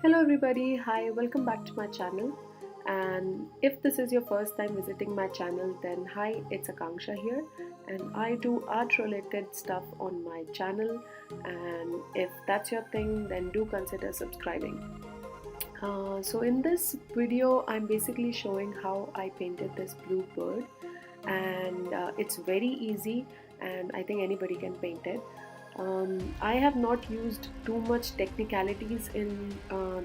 Hello everybody, hi, welcome back to my channel. And if this is your first time visiting my channel, then hi, it's Akanksha here, and I do art related stuff on my channel. And if that's your thing, then do consider subscribing. So in this video I'm basically showing how I painted this blue bird, and it's very easy and I think anybody can paint it. I have not used too much technicalities in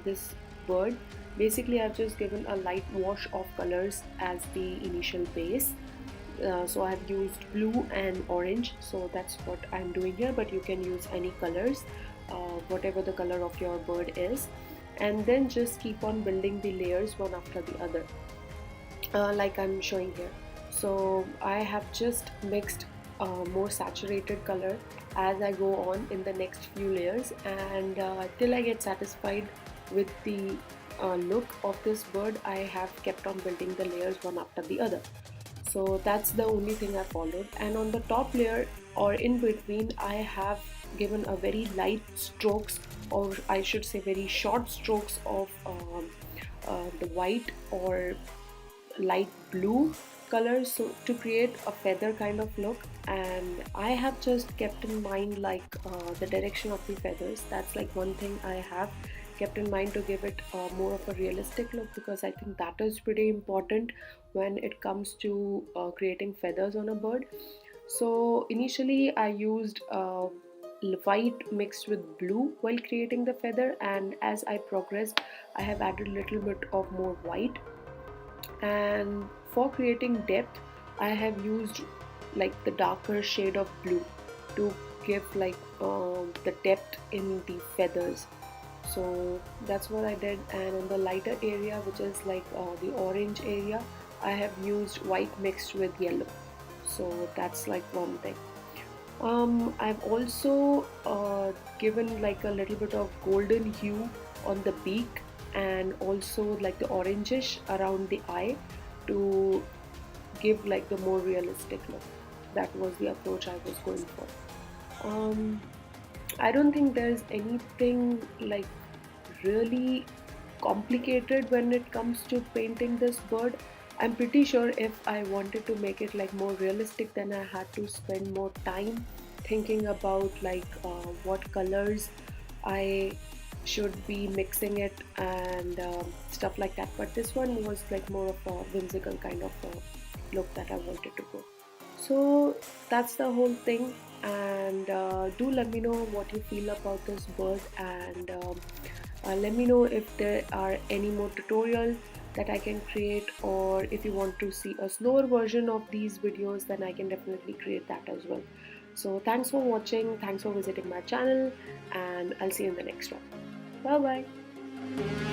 this bird. Basically I've just given a light wash of colors as the initial base. So I've used blue and orange, so that's what I'm doing here, but you can use any colors, whatever the color of your bird is, and then just keep on building the layers one after the other, like I'm showing here. So I have just mixed more saturated color as I go on in the next few layers, and till I get satisfied with the look of this bird, I have kept on building the layers one after the other. So that's the only thing I followed, and on the top layer or in between I have given a very light strokes, or I should say very short strokes of the white or light blue colors, so to create a feather kind of look. And I have just kept in mind like the direction of the feathers. That's like one thing I have kept in mind to give it more of a realistic look, because I think that is pretty important when it comes to creating feathers on a bird. So initially I used white mixed with blue while creating the feather, and as I progressed I have added a little bit of more white. And for creating depth I have used like the darker shade of blue to give like the depth in the feathers. So that's what I did. And on the lighter area, which is like the orange area, I have used white mixed with yellow. So that's like one thing. I've also given like a little bit of golden hue on the beak, and also like the orangish around the eye to give like the more realistic look. That was the approach I was going for. I don't think there's anything like really complicated when it comes to painting this bird. I'm pretty sure if I wanted to make it like more realistic, then I had to spend more time thinking about like what colors I should be mixing it and stuff like that. But this one was like more of a whimsical kind of a look that I wanted to go. So that's the whole thing, and do let me know what you feel about this bird, and let me know if there are any more tutorials that I can create, or if you want to see a slower version of these videos, then I can definitely create that as well. So thanks for watching, thanks for visiting my channel, and I'll see you in the next one. Bye bye.